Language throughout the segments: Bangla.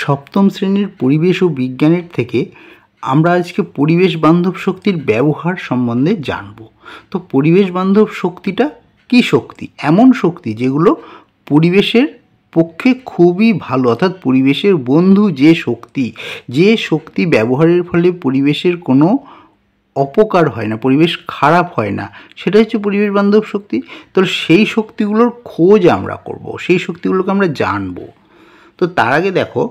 সপ্তম শ্রেণীর পরিবেশ ও বিজ্ঞানের থেকে আমরা আজকে পরিবেশ বান্ধব শক্তির ব্যবহার সম্বন্ধে জানব। তো পরিবেশ বান্ধব শক্তিটা কী শক্তি? এমন শক্তি যেগুলো পরিবেশের পক্ষে খুবই ভালো, অর্থাৎ পরিবেশের বন্ধু যে শক্তি ব্যবহারের ফলে পরিবেশের কোনো অপকার হয় না, পরিবেশ খারাপ হয় না, সেটা হচ্ছে পরিবেশ বান্ধব শক্তি। তো সেই শক্তিগুলোর খোঁজ আমরা করব, সেই শক্তিগুলোকে আমরা জানবো। তো তার আগে দেখো,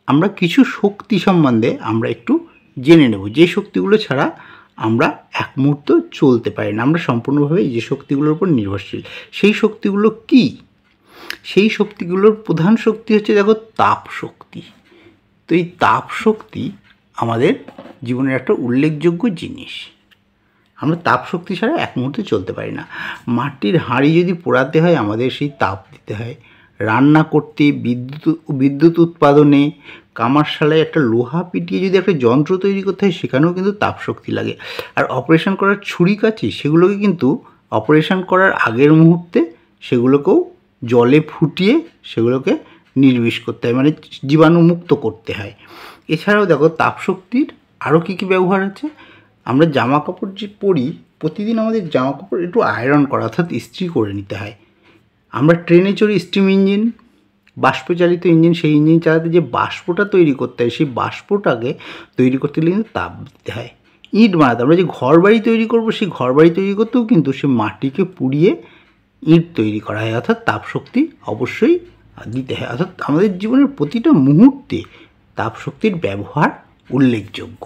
আমরা কিছু শক্তি সম্বন্ধে আমরা একটু জেনে নেব, যে শক্তিগুলো ছাড়া আমরা এক মুহূর্ত চলতে পারি না, আমরা সম্পূর্ণভাবে যে শক্তিগুলোর উপর নির্ভরশীল। সেই শক্তিগুলো কি? সেই শক্তিগুলোর প্রধান শক্তি হচ্ছে দেখো তাপ শক্তি। তো এই তাপ শক্তি আমাদের জীবনের একটা উল্লেখযোগ্য জিনিস। আমরা তাপ শক্তি ছাড়া এক মুহূর্তে চলতে পারি না। মাটির হাঁড়ি যদি পোড়াতে হয় আমাদের সেই তাপ দিতে হয়, রান্না করতে, বিদ্যুৎ উৎপাদনে, কামারশালায় একটা লোহা পিটিয়ে যদি একটা যন্ত্র তৈরি করতে হয় সেখানেও কিন্তু তাপ শক্তি লাগে। আর অপারেশন করার ছুরি কাঁচি সেগুলোকে কিন্তু অপারেশন করার আগের মুহূর্তে সেগুলোকেও জলে ফুটিয়ে সেগুলোকে নির্বিষ করতে হয়, মানে জীবাণুমুক্ত করতে হয়। এছাড়াও দেখো তাপ শক্তির আরও কী কী ব্যবহার আছে। আমরা জামা কাপড় যে পরি, প্রতিদিন আমাদের জামা কাপড় একটু আয়রন করা অর্থাৎ ইস্ত্রি করে নিতে হয়। আমরা ট্রেনে চড়ি, স্টিম ইঞ্জিন, বাষ্পচালিত ইঞ্জিন, সেই ইঞ্জিন চালাতে যে বাষ্পটা তৈরি করতে হয় সেই বাষ্পটাকে তৈরি করতে গেলে কিন্তু তাপ দিতে হয়। ইট বানাতে, আমরা যে ঘর বাড়ি তৈরি করবো সেই ঘর বাড়ি তৈরি করতেও কিন্তু সে মাটিকে পুড়িয়ে ইট তৈরি করা হয়, অর্থাৎ তাপ শক্তি অবশ্যই দিতে হয়। অর্থাৎ আমাদের জীবনের প্রতিটা মুহূর্তে তাপ শক্তির ব্যবহার উল্লেখযোগ্য।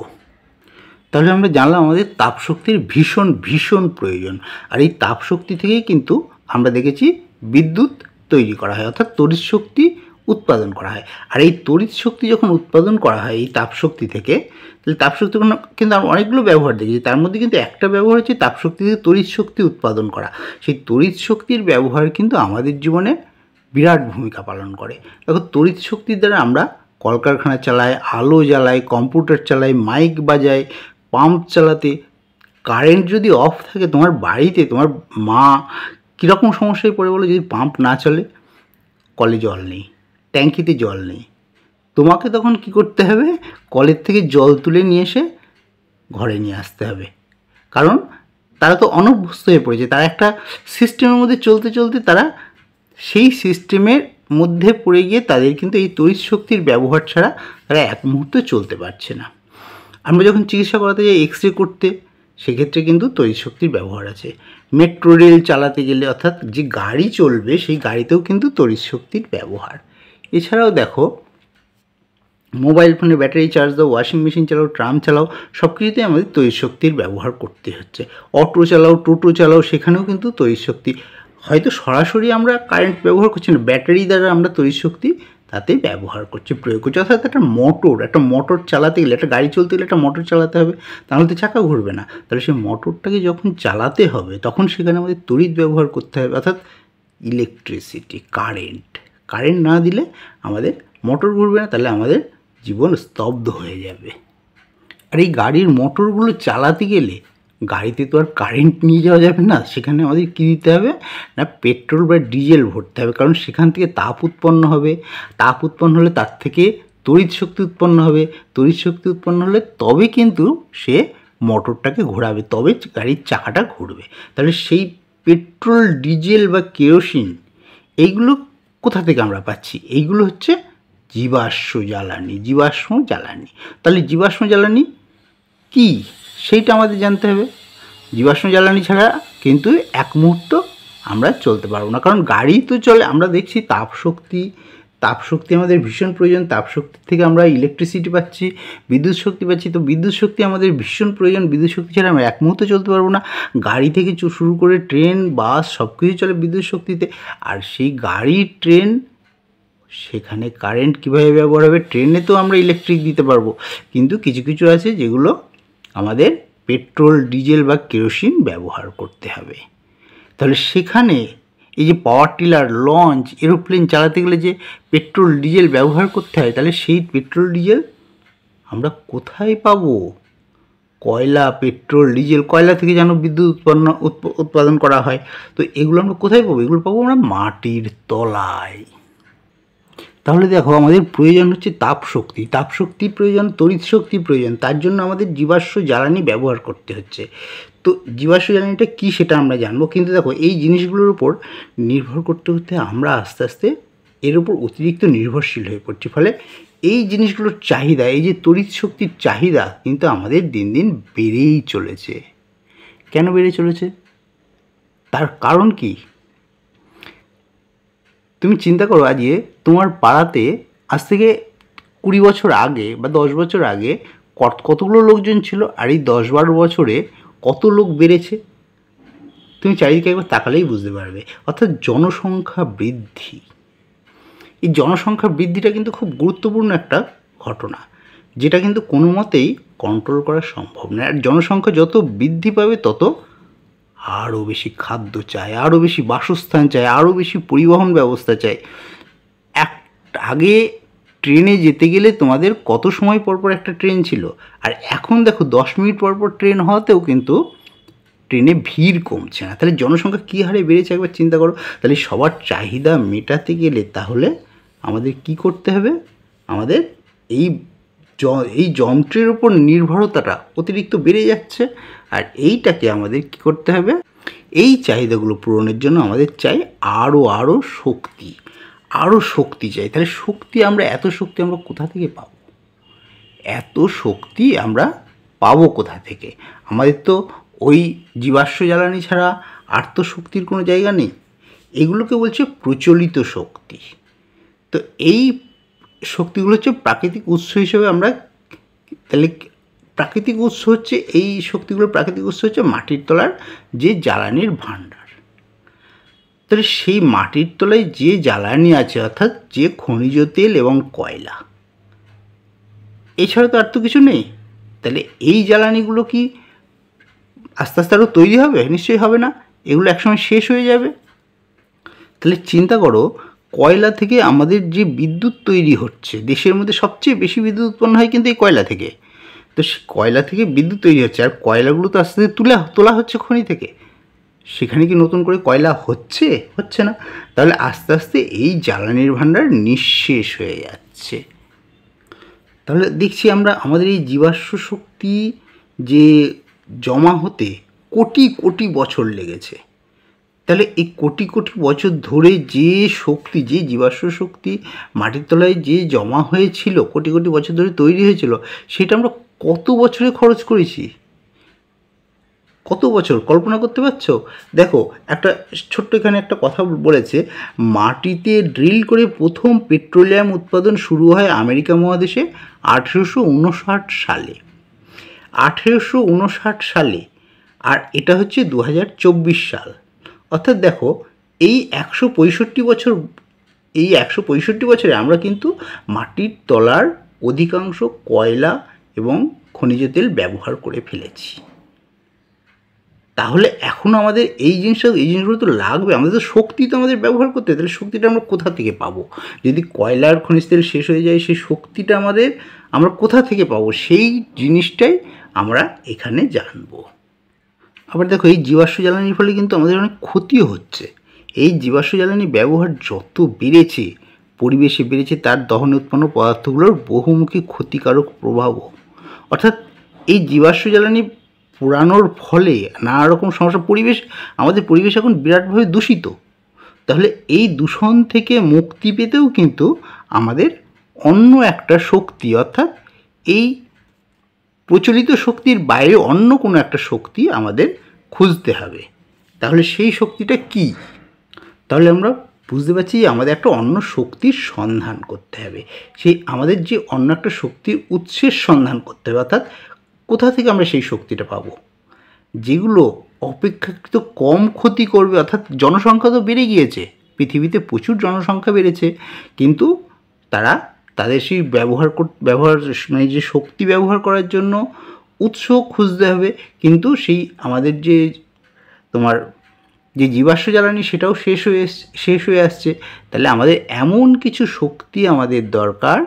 তাহলে আমরা জানলাম আমাদের তাপ শক্তির ভীষণ ভীষণ প্রয়োজন। আর এই তাপ শক্তি থেকেই কিন্তু আমরা দেখেছি বিদ্যুৎ তৈরি করা হয়, অর্থাৎ তড়িৎ শক্তি উৎপাদন করা হয়। আর এই তড়িৎ শক্তি যখন উৎপাদন করা হয় এই তাপ শক্তি থেকে, তাহলে তাপ শক্তি কিন্তু আমরা অনেকগুলো ব্যবহার দেখেছি। তার মধ্যে কিন্তু একটা ব্যবহার হচ্ছে তাপ শক্তি থেকে তড়িৎ শক্তি উৎপাদন করা। সেই তড়িৎ শক্তির ব্যবহার কিন্তু আমাদের জীবনে বিরাট ভূমিকা পালন করে। দেখো, তড়িৎ শক্তির দ্বারা আমরা কলকারখানা চালাই, আলো জ্বালাই, কম্পিউটার চালাই, মাইক বাজাই, পাম্প চালাতে। কারেন্ট যদি অফ থাকে তোমার বাড়িতে, তোমার মা কীরকম সমস্যায় পড়ে বলো? যদি পাম্প না চলে, কলে জল নেই, ট্যাঙ্কিতে জল নেই, তোমাকে তখন কি করতে হবে? কলের থেকে জল তুলে নিয়ে এসে ঘরে নিয়ে আসতে হবে। কারণ তারা তো অনভ্যস্ত হয়ে পড়েছে, তারা একটা সিস্টেমের মধ্যে চলতে চলতে তারা সেই সিস্টেমের মধ্যে পড়ে গিয়ে তাদের কিন্তু এই তড়িৎ শক্তির ব্যবহার ছাড়া তারা এক মুহূর্ত চলতে পারছে না। আমরা যখন চিকিৎসা করাতে যাই, এক্স রে করতে, সেক্ষেত্রে কিন্তু তড়িৎ শক্তির ব্যবহার আছে। মেট্রো রেল চালাতে গেলে, অর্থাৎ যে গাড়ি চলবে সেই গাড়িতেও কিন্তু তড়িৎ শক্তির ব্যবহার। এছাড়াও দেখো, মোবাইল ফোনে ব্যাটারি চার্জ দাও, ওয়াশিং মেশিন চালাও, ট্রাম চালাও, সব কিছুতেই আমাদের তড়িৎ শক্তির ব্যবহার করতে হচ্ছে। অটো চালাও, টোটো চালাও, সেখানেও কিন্তু তড়িৎ শক্তি, হয়তো সরাসরি আমরা কারেন্ট ব্যবহার করছি না, ব্যাটারি দ্বারা আমরা তড়িৎ শক্তি তাতে ব্যবহার করছি, প্রয়োগ করছি। অর্থাৎ একটা মোটর চালাতে গেলে, একটা গাড়ি চলতে গেলে একটা মোটর চালাতে হবে, তাহলে তো চাকা ঘুরবে না। তাহলে সেই মোটরটাকে যখন চালাতে হবে তখন সেখানে আমাদের তড়িৎ ব্যবহার করতে হবে, অর্থাৎ ইলেকট্রিসিটি, কারেন্ট না দিলে আমাদের মোটর ঘুরবে না, তাহলে আমাদের জীবন স্তব্ধ হয়ে যাবে। আর এই গাড়ির মোটরগুলো চালাতে গেলে গাড়িতে তো আর কারেন্ট নিয়ে যাওয়া যাবে না, সেখানে আমাদের কী দিতে হবে না, পেট্রোল বা ডিজেল ভরতে হবে। কারণ সেখান থেকে তাপ উৎপন্ন হবে, তাপ উৎপন্ন হলে তার থেকে তড়িৎ শক্তি উৎপন্ন হবে, তড়িৎ শক্তি উৎপন্ন হলে তবে কিন্তু সে মোটরটাকে ঘোরাবে, তবে গাড়ির চাকাটা ঘুরবে। তাহলে সেই পেট্রোল, ডিজেল বা কেরোসিন এইগুলো কোথা থেকে আমরা পাচ্ছি? এইগুলো হচ্ছে জীবাশ্ম জ্বালানি। তাহলে জীবাশ্ম জ্বালানি কি সেইটা আমাদের জানতে হবে। জীবাশ্ম জ্বালানি ছাড়া কিন্তু এক মুহূর্ত আমরা চলতে পারবো না। কারণ গাড়ি তো চলে, আমরা দেখছি তাপ শক্তি আমাদের ভীষণ প্রয়োজন। তাপ শক্তি থেকে আমরা ইলেকট্রিসিটি পাচ্ছি, বিদ্যুৎ শক্তি পাচ্ছি। তো বিদ্যুৎ শক্তি আমাদের ভীষণ প্রয়োজন, বিদ্যুৎ শক্তি ছাড়া আমরা এক মুহূর্ত চলতে পারবো না। গাড়ি থেকে শুরু করে ট্রেন, বাস সব কিছু চলে বিদ্যুৎ শক্তিতে। আর সেই গাড়ি, ট্রেন, সেখানে কারেন্ট কীভাবে ব্যবহার হবে? ট্রেনে তো আমরা ইলেকট্রিক দিতে পারবো, কিন্তু কিছু কিছু আছে যেগুলো আমাদের পেট্রোল, ডিজেল বা কেরোসিন ব্যবহার করতে হবে। তাহলে সেখানে এই যে পাওয়ার টিলার, লঞ্চ, এরোপ্লেন চালাতে গেলে যে পেট্রোল, ডিজেল ব্যবহার করতে হয়, তাহলে সেই পেট্রোল, ডিজেল আমরা কোথায় পাবো? কয়লা, পেট্রোল, ডিজেল, কয়লা থেকে যেন বিদ্যুৎ উৎপাদন করা হয়। তো এগুলো আমরা কোথায় পাবো? এগুলো পাবো আমরা মাটির তলায়। তাহলে দেখো আমাদের প্রয়োজন হচ্ছে তাপ শক্তি প্রয়োজন, তড়িৎ শক্তি প্রয়োজন। তার জন্য আমাদের জীবাশ্ম জ্বালানি ব্যবহার করতে হচ্ছে। তো জীবাশ্ম জ্বালানিটা কী সেটা আমরা জানবো, কিন্তু দেখো এই জিনিসগুলোর উপর নির্ভর করতে করতে আমরা আস্তে আস্তে এর উপর অতিরিক্ত নির্ভরশীল হয়ে পড়ছি। ফলে এই জিনিসগুলোর চাহিদা, এই যে তড়িৎ শক্তির চাহিদা কিন্তু আমাদের দিন দিন বেড়েই চলেছে। কেন বেড়ে চলেছে, তার কারণ কি? তুমি চিন্তা করো, আজকে তোমার পাড়াতে আজ থেকে 20 বছর আগে বা 10 বছর আগে কতগুলো লোকজন ছিল, আর এই 10-12 বছরে কত লোক বেড়েছে। তুমি চারিদিকে একবার তাকালেই বুঝতে পারবে। অর্থাৎ জনসংখ্যা বৃদ্ধি, এই জনসংখ্যা বৃদ্ধিটা কিন্তু খুব গুরুত্বপূর্ণ একটা ঘটনা, যেটা কিন্তু কোনো মতেই কন্ট্রোল করা সম্ভব নয়। আর জনসংখ্যা যত বৃদ্ধি পাবে তত আরও বেশি খাদ্য চাই, আরও বেশি বাসস্থান চাই, আরও বেশি পরিবহন ব্যবস্থা চাই। আগে ট্রেনে যেতে গেলে তোমাদের কত সময় পরপর একটা ট্রেন ছিল, আর এখন দেখো 10 মিনিট পরপর ট্রেন হওয়াতেও কিন্তু ট্রেনে ভিড় কমছে না। তাহলে জনসংখ্যা কী হারে বেড়েছে একবার চিন্তা করো। তাহলে সবার চাহিদা মেটাতে গেলে তাহলে আমাদের কি করতে হবে, আমাদের এই যন্ত্রের উপর নির্ভরতাটা অতিরিক্ত বেড়ে যাচ্ছে। আর এইটাকে আমাদের কি করতে হবে, এই চাহিদাগুলো পূরণের জন্য আমাদের চাই আরও শক্তি চাই। তাহলে এত শক্তি আমরা কোথা থেকে পাবো? এত শক্তি আমরা পাবো কোথা থেকে? আমাদের তো ওই জীবাশ্ম জ্বালানি ছাড়া আর তো শক্তির কোনো জায়গা নেই। এগুলোকে বলছে প্রচলিত শক্তি। তো এই শক্তিগুলো হচ্ছে প্রাকৃতিক উৎস হিসেবে আমরা, তাহলে প্রাকৃতিক উৎস হচ্ছে এই শক্তিগুলোর প্রাকৃতিক উৎস হচ্ছে মাটির তলার যে জ্বালানির ভাণ্ডার। তাহলে সেই মাটির তলায় যে জ্বালানি আছে, অর্থাৎ যে খনিজ তেল এবং কয়লা, এছাড়া তো আর তো কিছু নেই। তাহলে এই জ্বালানিগুলো কি আস্তে আস্তে আরও তৈরি হবে? নিশ্চয়ই হবে না, এগুলো একসময় শেষ হয়ে যাবে। তাহলে চিন্তা করো, কয়লা থেকে আমাদের যে বিদ্যুৎ তৈরি হচ্ছে, দেশের মধ্যে সবচেয়ে বেশি বিদ্যুৎ উৎপন্ন হয় কিন্তু এই কয়লা থেকে। তো কয়লা থেকে বিদ্যুৎ তৈরি হচ্ছে, আর কয়লাগুলো তো আস্তে আস্তে তোলা হচ্ছে খনি থেকে। সেখানে কি নতুন করে কয়লা হচ্ছে না। তাহলে আস্তে আস্তে এই জ্বালানির ভাণ্ডার নিঃশেষ হয়ে যাচ্ছে। তাহলে দেখছি আমরা আমাদের এই জীবাশ্ম শক্তি যে জমা হতে কোটি কোটি বছর লেগেছে। তাহলে এই কোটি কোটি বছর ধরে যে জীবাশ্ম শক্তি মাটির তলায় যে জমা হয়েছিল, কোটি কোটি বছর ধরে তৈরি হয়েছিল, সেটা আমরা কত বছরে খরচ করেছি? কত বছর কল্পনা করতে পারছো? দেখো একটা ছোট্ট এখানে একটা কথা বলেছে, মাটিতে ড্রিল করে প্রথম পেট্রোলিয়াম উৎপাদন শুরু হয় আমেরিকা মহাদেশে 1859 সালে। 1859 সালে, আর এটা হচ্ছে 2024 সাল। অর্থাৎ দেখো এই 165 বছরে আমরা কিন্তু মাটির তলার অধিকাংশ কয়লা এবং খনিজ তেল ব্যবহার করে ফেলেছি। তাহলে এখন আমাদের এই জিনিসগুলো তো লাগবে, আমাদের তো শক্তি তো আমাদের ব্যবহার করতে। তাহলে শক্তিটা আমরা কোথা থেকে পাবো? যদি কয়লার খনিজ তেল শেষ হয়ে যায়, সেই শক্তিটা আমরা কোথা থেকে পাবো, সেই জিনিসটাই আমরা এখানে জানবো। আবার দেখো এই জীবাশ্ম জ্বালানির ফলে কিন্তু আমাদের অনেক ক্ষতিও হচ্ছে। এই জীবাশ্ম জ্বালানি ব্যবহার যত বেড়েছে, পরিবেশে বেড়েছে, তার দহনে উৎপন্ন পদার্থগুলোর বহুমুখী ক্ষতিকারক প্রভাবও। অর্থাৎ এই জীবাশ্ম জ্বালানি পোড়ানোর ফলে নানা রকম সমস্যা, আমাদের পরিবেশ এখন বিরাটভাবে দূষিত। তাহলে এই দূষণ থেকে মুক্তি পেতেও কিন্তু আমাদের অন্য একটা শক্তি, অর্থাৎ এই প্রচলিত শক্তির বাইরে অন্য কোনো একটা শক্তি আমাদের খুঁজতে হবে। তাহলে সেই শক্তিটা কি? তাহলে আমরা বুঝতে পারছি যে আমাদের একটা অন্য শক্তির সন্ধান করতে হবে। আমাদের যে অন্য একটা শক্তির উৎসের সন্ধান করতে হবে, অর্থাৎ কোথা থেকে আমরা সেই শক্তিটা পাবো, যেগুলো অপেক্ষাকৃত কম ক্ষতি করবে। অর্থাৎ জনসংখ্যা তো বেড়ে গিয়েছে, পৃথিবীতে প্রচুর জনসংখ্যা বেড়েছে, কিন্তু তাদের সেই মানে যে শক্তি ব্যবহার করার জন্য উৎস খুঁজতে হবে। কিন্তু সেই আমাদের যে জীবাশ্ম জ্বালানি সেটাও শেষ হয়ে আসছে। তাহলে আমাদের এমন কিছু শক্তি আমাদের দরকার,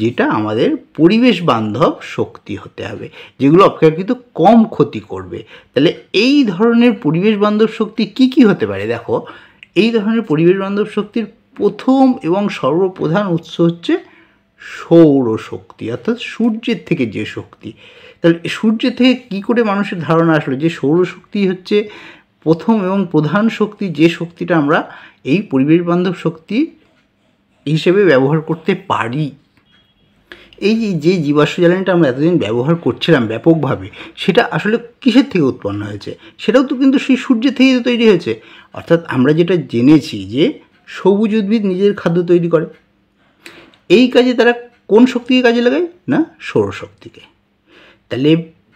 যেটা আমাদের পরিবেশ বান্ধব শক্তি হতে হবে, যেগুলো অপেক্ষাকৃত কম ক্ষতি করবে। তাহলে এই ধরনের পরিবেশ বান্ধব শক্তি কি হতে পারে? দেখো এই ধরনের পরিবেশ বান্ধব শক্তির প্রথম এবং সর্বপ্রধান উৎস হচ্ছে সৌরশক্তি, অর্থাৎ সূর্যের থেকে যে শক্তি। তাহলে সূর্যের থেকে কী করে মানুষের ধারণা আসলো যে সৌরশক্তি হচ্ছে প্রথম এবং প্রধান শক্তি, যে শক্তিটা আমরা এই পরিবেশ বান্ধব শক্তি হিসেবে ব্যবহার করতে পারি। এই যে জীবাশ্ম জ্বালানিটা আমরা এতদিন ব্যবহার করছিলাম ব্যাপকভাবে, সেটা আসলে কিসের থেকে উৎপন্ন হয়েছে? সেটাও তো কিন্তু সেই সূর্যের থেকেই তো তৈরি হয়েছে। অর্থাৎ আমরা যেটা জেনেছি যে সবুজ উদ্ভিদ নিজের খাদ্য তৈরি করে, এই কাজে তারা কোন শক্তিকে কাজে লাগায়? না, সৌরশক্তিকে। তাহলে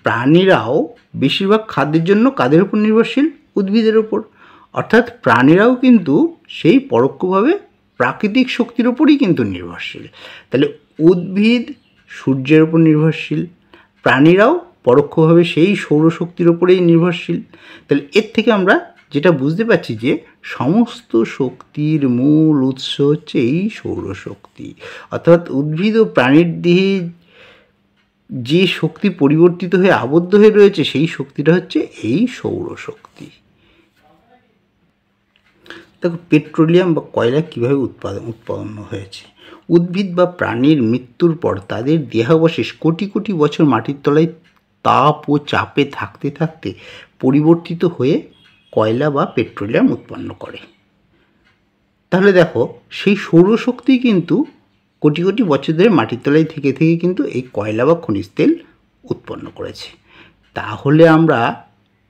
প্রাণীরাও বেশিরভাগ খাদ্যের জন্য কাদের উপর নির্ভরশীল? উদ্ভিদের ওপর। অর্থাৎ প্রাণীরাও কিন্তু সেই পরোক্ষভাবে প্রাকৃতিক শক্তির ওপরই কিন্তু নির্ভরশীল। তাহলে উদ্ভিদ সূর্যের ওপর নির্ভরশীল, প্রাণীরাও পরোক্ষভাবে সেই সৌরশক্তির ওপরেই নির্ভরশীল। তাহলে এর থেকে আমরা যেটা বুঝতে পারছি যে সমস্ত শক্তির মূল উৎস হচ্ছে এই সৌরশক্তি। অর্থাৎ উদ্ভিদ ও প্রাণীর দেহে যে শক্তি পরিবর্তিত হয়ে আবদ্ধ হয়ে রয়েছে, সেই শক্তিটা হচ্ছে এই সৌরশক্তি। দেখো, পেট্রোলিয়াম বা কয়লা কীভাবে উৎপন্ন হয়েছে। উদ্ভিদ বা প্রাণীর মৃত্যুর পর তাদের দেহাবশেষ কোটি কোটি বছর মাটির তলায় তাপ ও চাপে থাকতে থাকতে পরিবর্তিত হয়ে কয়লা বা পেট্রোলিয়াম উৎপন্ন করে। তাহলে দেখো, সেই সৌরশক্তি কিন্তু কোটি কোটি বছর ধরে মাটির তলায় থেকে থেকে কিন্তু এই কয়লা বা খনিজ তেল উৎপন্ন করেছে। তাহলে আমরা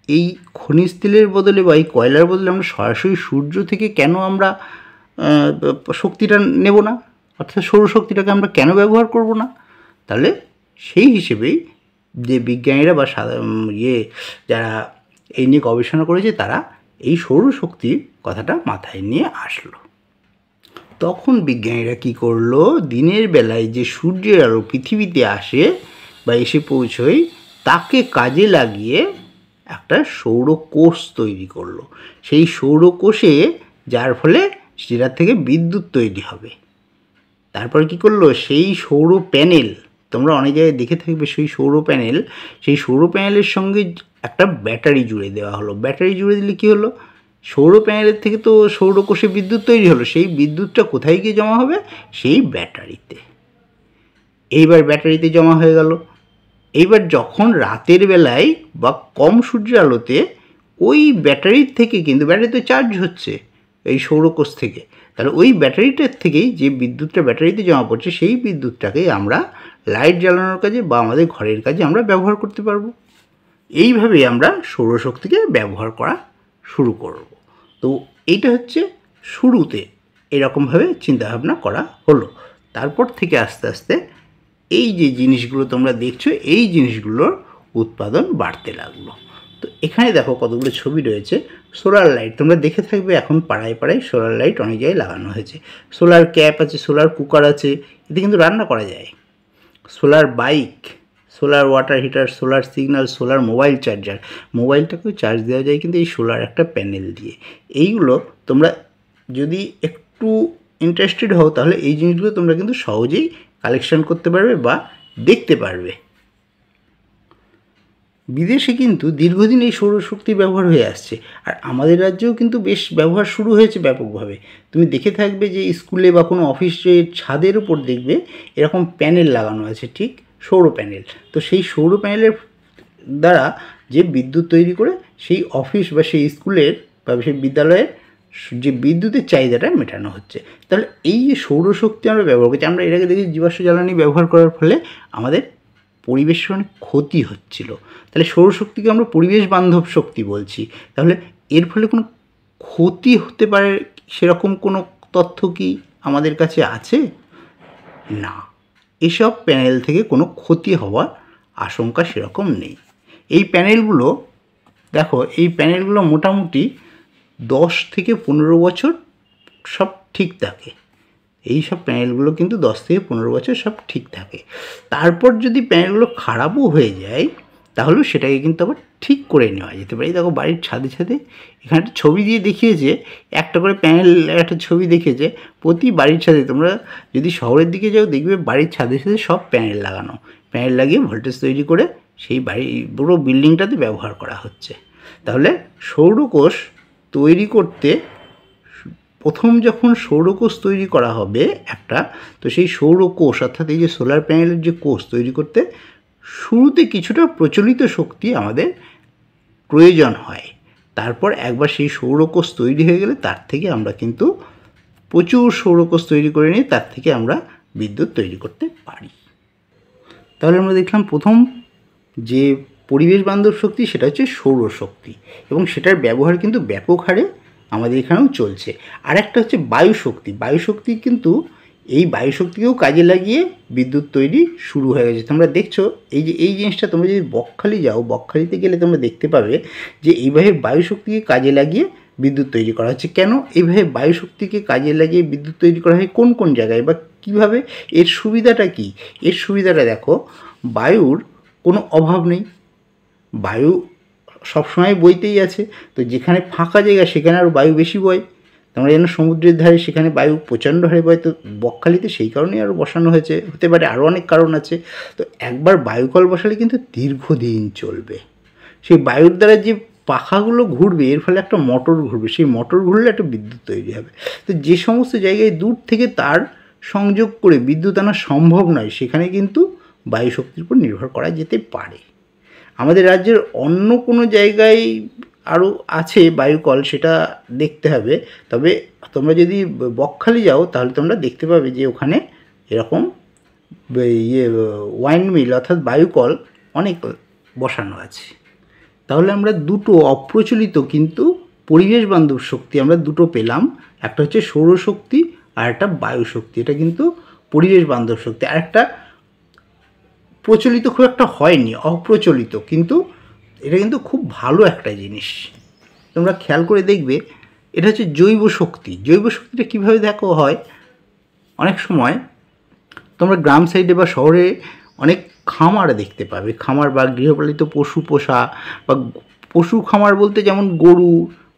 এই খনিজ তেলের বদলে বা এই কয়লার বদলে আমরা সরাসরি সূর্য থেকে কেন আমরা শক্তিটা নেব না? অর্থাৎ সৌরশক্তিটাকে আমরা কেন ব্যবহার করব না? তাহলে সেই হিসেবেই যে বিজ্ঞানীরা বা যারা এই নিয়ে গবেষণা করেছে, তারা এই সৌরশক্তির কথাটা মাথায় নিয়ে আসলো। তখন বিজ্ঞানীরা কী করলো? দিনের বেলায় যে সূর্যের আলো পৃথিবীতে আসে বা এসে পৌঁছয়, তাকে কাজে লাগিয়ে একটা সৌরকোষ তৈরি করলো। সেই সৌরকোষে, যার ফলে সেটার থেকে বিদ্যুৎ তৈরি হবে। তারপর কি করলো? সেই সৌর প্যানেল, তোমরা অনেক জায়গায় দেখে থাকবে সেই সৌর প্যানেলের সঙ্গে একটা ব্যাটারি জুড়ে দেওয়া হলো। ব্যাটারি জুড়ে দিলে কী হলো? সৌর প্যানেলের থেকে তো সৌরকোষে বিদ্যুৎ তৈরি হলো, সেই বিদ্যুৎটা কোথায় গিয়ে জমা হবে? সেই ব্যাটারিতে। এইবার ব্যাটারিতে জমা হয়ে গেল। এইবার যখন রাতের বেলায় বা কম সূর্যের আলোতে ওই ব্যাটারির থেকে, কিন্তু ব্যাটারি তো চার্জ হচ্ছে এই সৌরকোষ থেকে, তাহলে ওই ব্যাটারিটার থেকেই যে বিদ্যুৎটা ব্যাটারিতে জমা পড়ছে, সেই বিদ্যুৎটাকেই আমরা লাইট জ্বালানোর কাজে বা আমাদের ঘরের কাজে আমরা ব্যবহার করতে পারবো। এইভাবেই আমরা সৌরশক্তিকে ব্যবহার করা শুরু করব। তো এইটা হচ্ছে শুরুতে এরকমভাবে চিন্তাভাবনা করা হলো। তারপর থেকে আস্তে আস্তে এই যে জিনিসগুলো তোমরা দেখছো, এই জিনিসগুলোর উৎপাদন বাড়তে লাগলো। তো এখানে দেখো কতগুলো ছবি রয়েছে। সোলার লাইট তোমরা দেখে থাকবে, এখন পাড়ায় পাড়ায় সোলার লাইট অনেক জায়গায় লাগানো হয়েছে। সোলার ক্যাপ আছে, সোলার কুকার আছে, এতে কিন্তু রান্না করা যায়। Solar bike, solar water heater, solar signal, solar mobile charger, মোবাইলটাকেও চার্জ দেওয়া যায় কিন্তু এই সোলার একটা প্যানেল দিয়ে। এইগুলো তোমরা যদি একটু ইন্টারেস্টেড হও, তাহলে এই জিনিসগুলো তোমরা কিন্তু সহজেই কালেকশন করতে পারবে বা দেখতে পারবে। বিদেশে কিন্তু দীর্ঘদিন এই সৌরশক্তির ব্যবহার হয়ে আসছে, আর আমাদের রাজ্যেও কিন্তু বেশ ব্যবহার শুরু হয়েছে ব্যাপকভাবে। তুমি দেখে থাকবে যে স্কুলে বা কোনো অফিসের ছাদের উপর দেখবে এরকম প্যানেল লাগানো আছে, ঠিক সৌর প্যানেল। তো সেই সৌর প্যানেলের দ্বারা যে বিদ্যুৎ তৈরি করে সেই অফিস বা সেই স্কুলের বা সেই বিদ্যালয়ের যে বিদ্যুতের চাহিদাটা মেটানো হচ্ছে। তাহলে এই যে সৌরশক্তি আমরা ব্যবহার করছি, আমরা এর আগে দেখি জীবাশ্ম জ্বালানি ব্যবহার করার ফলে আমাদের পরিবেশের অনেক ক্ষতি হচ্ছিল। তাহলে সৌরশক্তিকে আমরা পরিবেশ বান্ধব শক্তি বলছি, তাহলে এর ফলে কোনো ক্ষতি হতে পারে সেরকম কোনো তথ্য কি আমাদের কাছে আছে? না, এসব প্যানেল থেকে কোনো ক্ষতি হওয়ার আশঙ্কা সেরকম নেই। এই প্যানেলগুলো দেখো, এই প্যানেলগুলো মোটামুটি 10 থেকে 15 বছর সব ঠিক থাকে। এই সব প্যানেলগুলো কিন্তু 10 থেকে 15 বছর সব ঠিক থাকে। তারপর যদি প্যানেলগুলো খারাপও হয়ে যায়, তাহলেও সেটাকে কিন্তু আবার ঠিক করে নেওয়া যেতে পারে। দেখো, বাড়ির ছাদে ছাদে এখানে একটা ছবি দিয়ে দেখিয়েছে, একটা করে প্যানেল, একটা ছবি দেখিয়েছে প্রতি বাড়ির ছাদে। তোমরা যদি শহরের দিকে যাও, দেখবে বাড়ির ছাদে ছাদে সব প্যানেল লাগানো, প্যানেল লাগিয়ে ভোল্টেজ তৈরি করে সেই বাড়ি পুরো বিল্ডিংটাতে ব্যবহার করা হচ্ছে। তাহলে সৌরকোষ তৈরি করতে প্রথম যখন সৌরকোষ তৈরি করা হবে একটা, তো সেই সৌরকোষ অর্থাৎ এই যে সোলার প্যানেলের যে কোষ তৈরি করতে শুরুতে কিছুটা প্রচলিত শক্তি আমাদের প্রয়োজন হয়। তারপর একবার সেই সৌরকোষ তৈরি হয়ে গেলে তার থেকে আমরা কিন্তু প্রচুর সৌরকোষ তৈরি করে নিয়ে তার থেকে আমরা বিদ্যুৎ তৈরি করতে পারি। তাহলে আমরা দেখলাম প্রথম যে পরিবেশ বান্ধব শক্তি সেটা হচ্ছে সৌরশক্তি, এবং সেটার ব্যবহার কিন্তু ব্যাপক হারে আমাদের এখানেও চলছে। আর একটা হচ্ছে বায়ুশক্তি। বায়ুশক্তি কিন্তু এই বায়ুশক্তিকেও কাজে লাগিয়ে বিদ্যুৎ তৈরি শুরু হয়ে গেছে। তোমরা দেখছো এই জিনিসটা, তোমরা যদি বকখালি যাও, বকখালিতে গেলে তোমরা দেখতে পাবে যে এইভাবে বায়ুশক্তিকে কাজে লাগিয়ে বিদ্যুৎ তৈরি করা হচ্ছে। কেন এইভাবে বায়ুশক্তিকে কাজে লাগিয়ে বিদ্যুৎ তৈরি করা হয়, কোন কোন জায়গায় বা কীভাবে, এর সুবিধাটা কী? এর সুবিধাটা দেখো, বায়ুর কোনো অভাব নেই, বায়ু সবসময় বইতেই আছে। তো যেখানে ফাঁকা জায়গা সেখানে আরও বায়ু বেশি বয়। তোমরা যেন সমুদ্রের ধারে সেখানে বায়ু প্রচণ্ড হারে বয়, তো বকখালিতে সেই কারণেই আরও বসানো হয়েছে, হতে পারে আরও অনেক কারণ আছে। তো একবার বায়ুকল বসালে কিন্তু দীর্ঘদিন চলবে। সেই বায়ুর দ্বারা যে পাখাগুলো ঘুরবে, এর ফলে একটা মোটর ঘুরবে, সেই মোটর ঘুরলে একটা বিদ্যুৎ তৈরি হবে। তো যে সমস্ত জায়গায় দূর থেকে তার সংযোগ করে বিদ্যুৎ আনা সম্ভব নয়, সেখানে কিন্তু বায়ুশক্তির উপর নির্ভর করা যেতে পারে। আমাদের রাজ্যের অন্য কোনো জায়গায় আরও আছে বায়ুকল, সেটা দেখতে হবে। তবে তোমরা যদি বকখালি যাও তাহলে তোমরা দেখতে পাবে যে ওখানে এরকম ওয়াইন্ড মিল অর্থাৎ বায়ুকল অনেক বসানো আছে। তাহলে আমরা দুটো অপ্রচলিত কিন্তু পরিবেশ বান্ধব শক্তি আমরা দুটো পেলাম, একটা হচ্ছে সৌরশক্তি আর একটা বায়ুশক্তি। এটা কিন্তু পরিবেশ বান্ধব শক্তি। আর একটা প্রচলিত খুব একটা হয়নি, অপ্রচলিত, কিন্তু এটা কিন্তু খুব ভালো একটা জিনিস। তোমরা খেয়াল করে দেখবে, এটা হচ্ছে জৈব শক্তি। জৈব শক্তিটা কীভাবে দেখো হয়, অনেক সময় তোমরা গ্রাম সাইডে বা শহরে অনেক খামার দেখতে পাবে, খামার বা গৃহপালিত পশু পোষা, বা পশু খামার বলতে যেমন গরু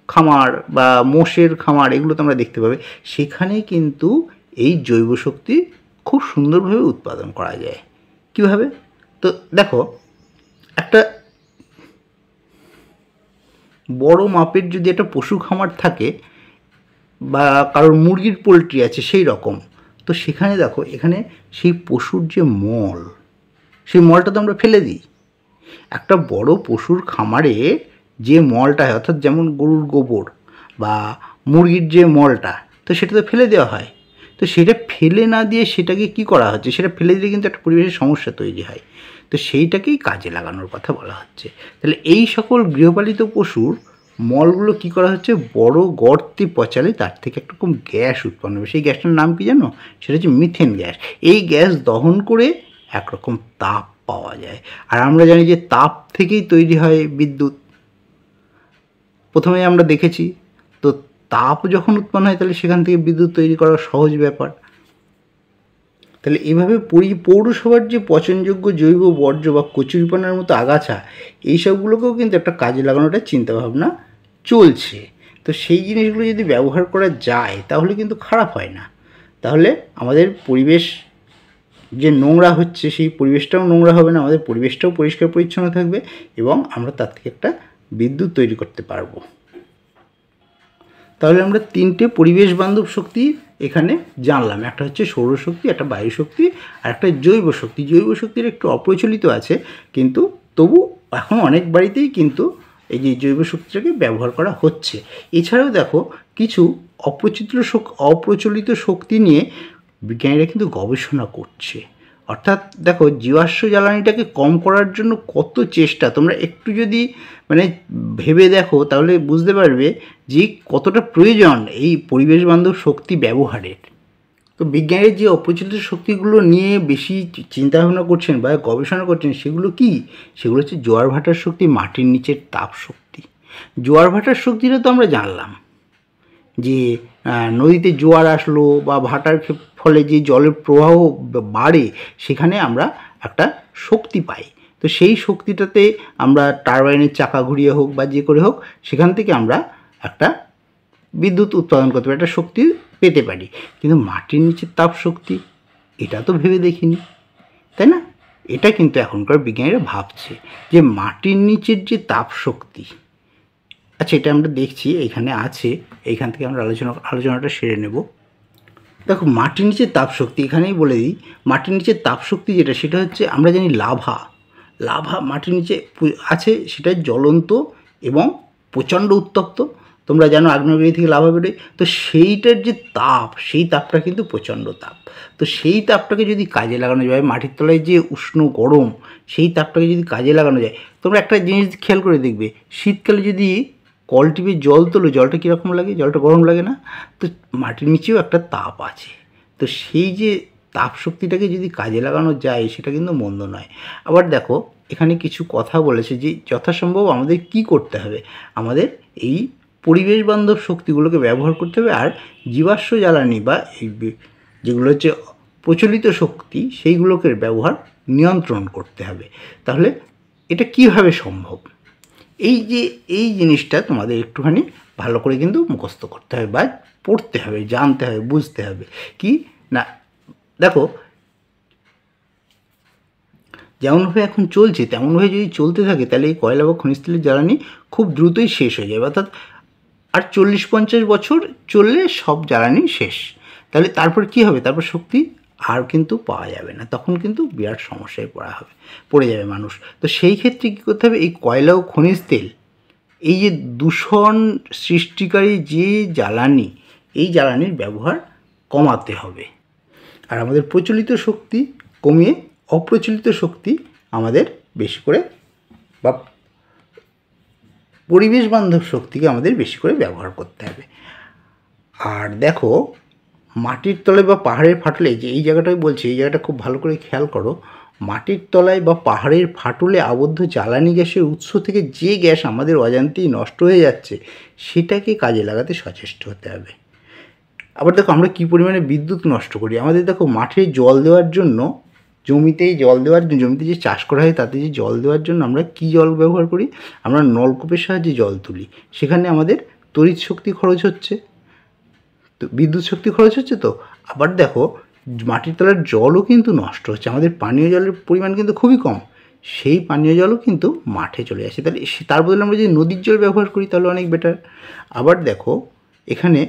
খামার বা মোষের খামার, এগুলো তোমরা দেখতে পাবে। সেখানে কিন্তু এই জৈব শক্তি খুব সুন্দরভাবে উৎপাদন করা যায়। কীভাবে? তো দেখো, একটা বড় মাপের যদি একটা পশু খামার থাকে বা কারোর মুরগির পোলট্রি আছে সেই রকম, তো সেখানে দেখো, এখানে সেই পশুর যে মল, সেই মলটা তো আমরা ফেলে দিই। একটা বড় পশুর খামারে যে মলটা হয়, অর্থাৎ যেমন গরুর গোবর বা মুরগির যে মলটা, তো সেটা তো ফেলে দেওয়া হয়। তো সেটা ফেলে না দিয়ে সেটাকে কি করা হচ্ছে, সেটা ফেলে দিলে কিন্তু একটা পরিবেশের সমস্যা তৈরি হয়। তো সেইটাকেই কাজে লাগানোর কথা বলা হচ্ছে। তাহলে এই সকল গৃহপালিত পশুর মলগুলো কি করা হচ্ছে, বড় গর্তে পচালে তার থেকে একরকম গ্যাস উৎপন্ন হবে। সেই গ্যাসটার নাম কি জানো? সেটা হচ্ছে মিথেন গ্যাস। এই গ্যাস দহন করে একরকম তাপ পাওয়া যায়। আর আমরা জানি যে তাপ থেকেই তৈরি হয় বিদ্যুৎ। প্রথমে আমরা দেখেছি, তো তাপ যখন উৎপন্ন হয় তাহলে সেখান থেকে বিদ্যুৎ তৈরি করা সহজ ব্যাপার। তাহলে এভাবে পৌরসভার যে পচনযোগ্য জৈব বর্জ্য বা কচুরিপানার মতো আগাছা, এইসবগুলোকেও কিন্তু একটা কাজে লাগানোটা চিন্তাভাবনা চলছে। তো সেই জিনিসগুলো যদি ব্যবহার করা যায় তাহলে কিন্তু খারাপ হয় না। তাহলে আমাদের পরিবেশ যে নোংরা হচ্ছে, সেই পরিবেশটাও নোংরা হবে না, আমাদের পরিবেশটাও পরিষ্কার পরিচ্ছন্ন থাকবে, এবং আমরা তার থেকে একটা বিদ্যুৎ তৈরি করতে পারবো। তাহলে আমরা তিনটে পরিবেশ বান্ধব শক্তি এখানে জানলাম। একটা হচ্ছে সৌরশক্তি, একটা বায়ুশক্তি, আর একটা জৈব শক্তি। জৈব শক্তির একটু অপ্রচলিত আছে, কিন্তু তবু এখন অনেক বাড়িতেই কিন্তু এই যে জৈব শক্তিটাকে ব্যবহার করা হচ্ছে। এছাড়াও দেখো, কিছু অপ্রচলিত শক্তি নিয়ে বিজ্ঞানীরা কিন্তু গবেষণা করছে। অর্থাৎ দেখো, জীবাশ্ম জ্বালানিটাকে কম করার জন্য কত চেষ্টা, তোমরা একটু যদি ভেবে দেখো তাহলে বুঝতে পারবে যে কতটা প্রয়োজন এই পরিবেশ বান্ধব শক্তি ব্যবহারের। তো বিজ্ঞানীর যে অপ্রচলিত শক্তিগুলো নিয়ে বেশি চিন্তাভাবনা করছেন বা গবেষণা করছেন, সেগুলো কি? সেগুলো হচ্ছে জোয়ার ভাটার শক্তি, মাটির নিচের তাপ শক্তি। জোয়ার ভাটার শক্তিটা তো আমরা জানলাম যে নদীতে জোয়ার আসলো বা ভাটার ফলে যে জলের প্রবাহ বাড়ে, সেখানে আমরা একটা শক্তি পাই। তো সেই শক্তিটাতে আমরা টারবাইনের চাকা ঘুরিয়ে হোক বা যে করে হোক, সেখান থেকে আমরা একটা বিদ্যুৎ উৎপাদন করতে পারি, একটা শক্তি পেতে পারি। কিন্তু মাটির নিচের তাপ শক্তি, এটা তো ভেবে দেখিনি, তাই না? এটা কিন্তু এখনকার বিজ্ঞানীরা ভাবছে যে মাটির নিচের যে তাপ শক্তি, আচ্ছা এটা আমরা দেখছি এখানে আছে, এইখান থেকে আমরা আলোচনাটা সেরে নেব। দেখো, মাটির নিচের তাপশক্তি এখানেই বলে দিই। মাটির নিচের তাপশক্তি যেটা, সেটা হচ্ছে আমরা জানি লাভা মাটির নিচে আছে, সেটা জ্বলন্ত এবং প্রচণ্ড উত্তপ্ত। তোমরা জানো আগ্নেয়গিরি থেকে লাভা বেরোয়, তো সেইটার যে তাপ, সেই তাপটা কিন্তু প্রচণ্ড তাপ। তো সেই তাপটাকে যদি কাজে লাগানো যায়, মাটির তলায় যে উষ্ণ গরম, সেই তাপটাকে যদি কাজে লাগানো যায়, তোমরা একটা জিনিস খেয়াল করে দেখবে, শীতকালে যদি কল টিপে জল তোলো, জলটা কীরকম লাগে? জলটা গরম লাগে না? তো মাটির নিচেও একটা তাপ আছে। তো সেই যে তাপ শক্তিটাকে যদি কাজে লাগানো যায়, সেটা কিন্তু মন্দ নয়। আবার দেখো, এখানে কিছু কথা বলেছে যে যথাসম্ভব আমাদের কি করতে হবে, আমাদের এই পরিবেশ বান্ধব শক্তিগুলোকে ব্যবহার করতে হবে, আর জীবাশ্ম জ্বালানি বা এই যেগুলো হচ্ছে প্রচলিত শক্তি, সেইগুলোকে ব্যবহার নিয়ন্ত্রণ করতে হবে। তাহলে এটা কিভাবে সম্ভব? এই জিনিসটা তোমাদের একটুখানি ভালো করে কিন্তু মুখস্থ করতে হবে, বা পড়তে হবে, জানতে হবে, বুঝতে হবে। কি না, দেখো, যেমনভাবে এখন চলছে তেমনভাবে যদি চলতে থাকে, তাহলে এই কয়লা বা খনিজ তেলের জ্বালানি খুব দ্রুতই শেষ হয়ে যাবে। অর্থাৎ আর 40-50 বছর চললে সব জ্বালানি শেষ। তাহলে তারপর কি হবে? তারপর শক্তি আর কিন্তু পাওয়া যাবে না, তখন কিন্তু বিরাট সমস্যায় পড়ে যাবে মানুষ। তো সেই ক্ষেত্রে কী করতে হবে? এই কয়লা ও খনিজ তেল, এই যে দূষণ সৃষ্টিকারী যে জ্বালানি, এই জ্বালানির ব্যবহার কমাতে হবে। আর আমাদের প্রচলিত শক্তি কমিয়ে অপ্রচলিত শক্তি আমাদের বেশি করে, বা পরিবেশ বান্ধব শক্তিকে আমাদের বেশি করে ব্যবহার করতে হবে। আর দেখো, মাটির তলায় বা পাহাড়ের ফাটলে, যে এই জায়গাটাই বলছি, এই জায়গাটা খুব ভালো করে খেয়াল করো। মাটির তলায় বা পাহাড়ের ফাটলে আবদ্ধ জ্বালানি গ্যাসের উৎস থেকে যে গ্যাস আমাদের অজান্তেই নষ্ট হয়ে যাচ্ছে, সেটাকে কাজে লাগাতে সচেষ্ট হতে হবে। আবার দেখো, আমরা কী পরিমাণে বিদ্যুৎ নষ্ট করি। আমাদের দেখো, মাঠে জল দেওয়ার জন্য, জমিতে যে চাষ করা হয়, তাতে যে জল দেওয়ার জন্য আমরা কি জল ব্যবহার করি? আমরা নলকূপের সাহায্যে জল তুলি। সেখানে আমাদের তড়িৎ শক্তি খরচ হচ্ছে, তো বিদ্যুৎ শক্তি খরচ হচ্ছে। তো আবার দেখো, মাটির তলার জলও কিন্তু নষ্ট হচ্ছে। আমাদের পানীয় জলের পরিমাণ কিন্তু খুবই কম, সেই পানীয় জলও কিন্তু মাঠে চলে আসে। তাহলে তার বদলে আমরা যদি নদীর জল ব্যবহার করি, তাহলে অনেক বেটার। আবার দেখো, এখানে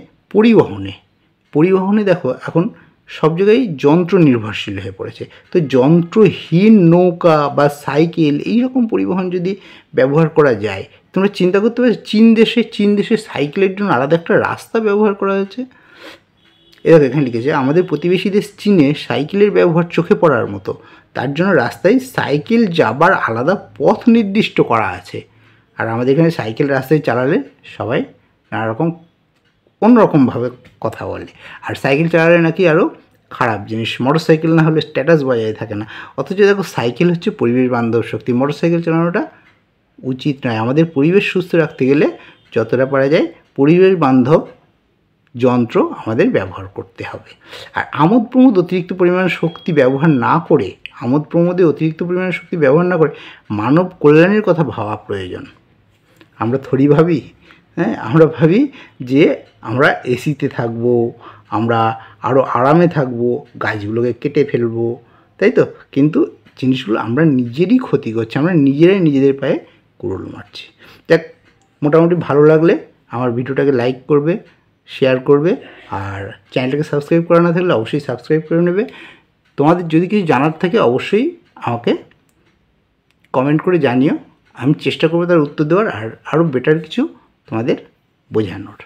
পরিবহনে দেখো, এখন সব জায়গায় যন্ত্র নির্ভরশীল হয়ে পড়েছে। তো যন্ত্রহীন নৌকা বা সাইকেল, এইরকম পরিবহন যদি ব্যবহার করা যায়, তোমরা চিন্তা করতে পারছো, চীন দেশে সাইকেলের জন্য আলাদা একটা রাস্তা ব্যবহার করা হয়েছে। এরকম এখানে লিখেছে, আমাদের প্রতিবেশী দেশ চীনে সাইকেলের ব্যবহার চোখে পড়ার মতো। তার জন্য রাস্তায় সাইকেল যাবার আলাদা পথ নির্দিষ্ট করা আছে। আর আমাদের এখানে সাইকেল রাস্তায় চালালে সবাই নানারকম অন্যরকমভাবে কথা বলে, আর সাইকেল চালালে নাকি আরও খারাপ জিনিস, মোটর সাইকেল না হলে স্ট্যাটাস বজায় থাকে না। অথচ দেখো, সাইকেল হচ্ছে পরিবেশ বান্ধব শক্তি, মোটর সাইকেল চালানোটা উচিত নয়। আমাদের পরিবেশ সুস্থ রাখতে গেলে যতটা পারা যায় পরিবেশ বান্ধব যন্ত্র আমাদের ব্যবহার করতে হবে। আর আমোদ প্রমোদে অতিরিক্ত পরিমাণে শক্তি ব্যবহার না করে মানব কল্যাণের কথা ভাবা প্রয়োজন। আমরা থোড়ি ভাবি, আমরা ভাবি যে আমরা এসিতে থাকবো, আমরা আরও আরামে থাকবো, গাছগুলোকে কেটে ফেলবো, তাই তো? কিন্তু জিনিসগুলো আমরা নিজেরই ক্ষতি করছি, আমরা নিজেরাই নিজেদের পায়ে কুড়ুল মারছি। দেখ, মোটামুটি ভালো লাগলে আমার ভিডিওটাকে লাইক করবে, শেয়ার করবে, আর চ্যানেলটাকে সাবস্ক্রাইব করা না থাকলে অবশ্যই সাবস্ক্রাইব করে নেবে। তোমাদের যদি কিছু জানার থাকে অবশ্যই আমাকে কমেন্ট করে জানিও, আমি চেষ্টা করবো তার উত্তর দেওয়ার, আর আরও বেটার কিছু তোমাদের বোঝানোর।